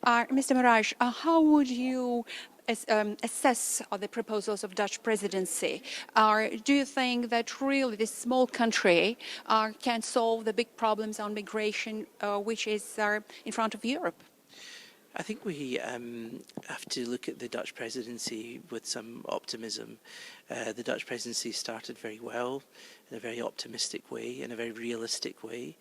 Mr. Moraes, how would you assess the proposals of Dutch presidency? Do you think that really this small country can solve the big problems on migration which is in front of Europe? I think we have to look at the Dutch presidency with some optimism. The Dutch presidency started very well, in a very optimistic way, in a very realistic way.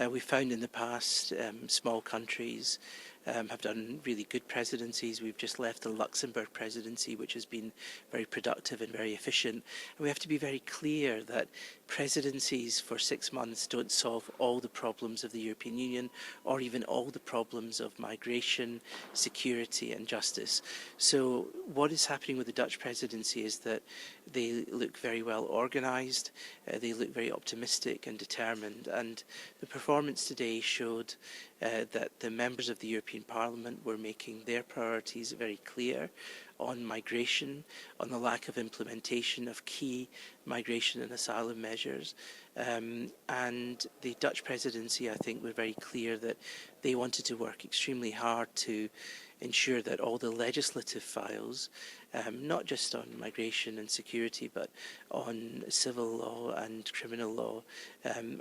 We found in the past small countries have done really good presidencies. We've just left the Luxembourg presidency, which has been very productive and very efficient. And we have to be very clear that presidencies for 6 months don't solve all the problems of the European Union or even all the problems of migration, security and justice. So what is happening with the Dutch presidency is that they look very well organised, they look very optimistic and determined, and the performance today showed that the members of the European Parliament were making their priorities very clear on migration, on the lack of implementation of key migration and asylum measures. And the Dutch presidency, I think, were very clear that they wanted to work extremely hard to ensure that all the legislative files, not just on migration and security, but on civil law and criminal law,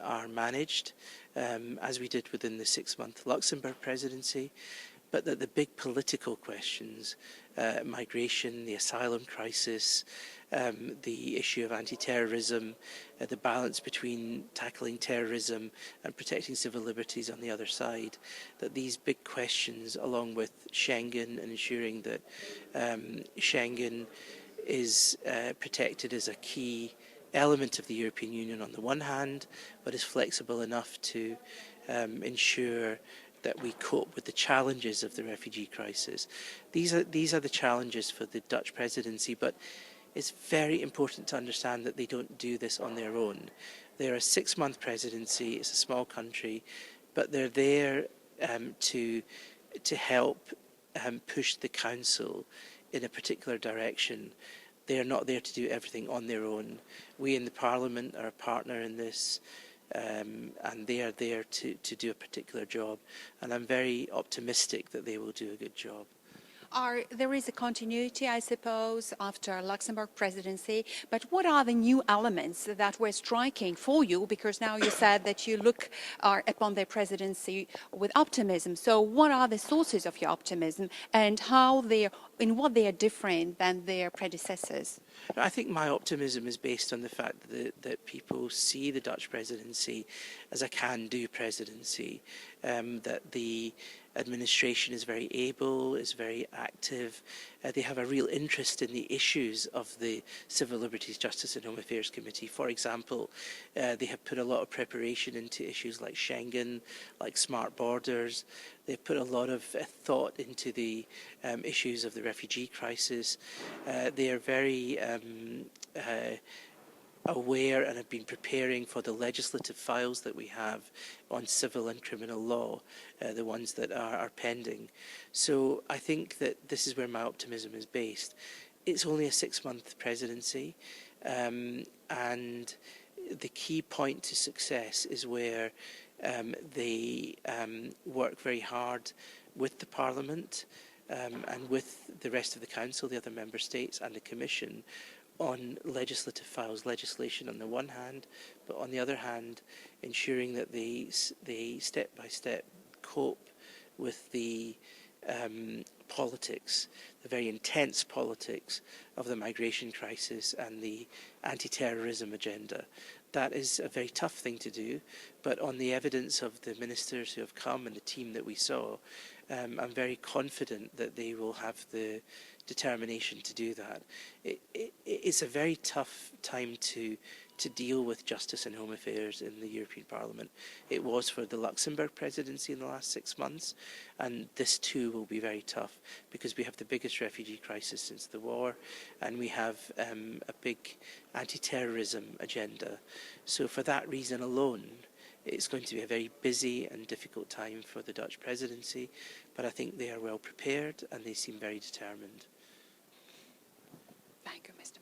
are managed, as we did within the 6-month Luxembourg presidency, but that the big political questions, migration, the asylum crisis, the issue of anti-terrorism, the balance between tackling terrorism and protecting civil liberties on the other side, that these big questions, along with Schengen and ensuring that Schengen is protected as a key element of the European Union on the one hand, but is flexible enough to ensure that we cope with the challenges of the refugee crisis. These are the challenges for the Dutch presidency, but it's very important to understand that they don't do this on their own. They're a 6-month presidency, it's a small country, but they're there to help push the Council in a particular direction. They are not there to do everything on their own. We in the Parliament are a partner in this, and they are there to do a particular job. And I'm very optimistic that they will do a good job. There is a continuity, I suppose, after Luxembourg presidency, but what are the new elements that were striking for you? Because now you said that you look upon their presidency with optimism. So what are the sources of your optimism and in what they are different than their predecessors? I think my optimism is based on the fact that people see the Dutch presidency as a can-do presidency, that the administration is very able, is very active. They have a real interest in the issues of the Civil Liberties, Justice and Home Affairs Committee. For example, they have put a lot of preparation into issues like Schengen, like smart borders. They've put a lot of thought into the issues of the refugee crisis. They are very aware and have been preparing for the legislative files that we have on civil and criminal law, the ones that are pending. So I think that this is where my optimism is based. It's only a 6-month presidency, and the key point to success is where they work very hard with the Parliament and with the rest of the Council, the other Member States and the Commission on legislative files, legislation on the one hand, but on the other hand, ensuring that they step by step cope with the politics, the very intense politics of the migration crisis and the anti-terrorism agenda. That is a very tough thing to do, but on the evidence of the ministers who have come and the team that we saw, I'm very confident that they will have the determination to do that. It's a very tough time to deal with justice and home affairs in the European Parliament. It was for the Luxembourg presidency in the last 6 months, and this too will be very tough because we have the biggest refugee crisis since the war, and we have a big anti-terrorism agenda. So for that reason alone, it's going to be a very busy and difficult time for the Dutch presidency, but I think they are well prepared and they seem very determined. Thank you, Mr.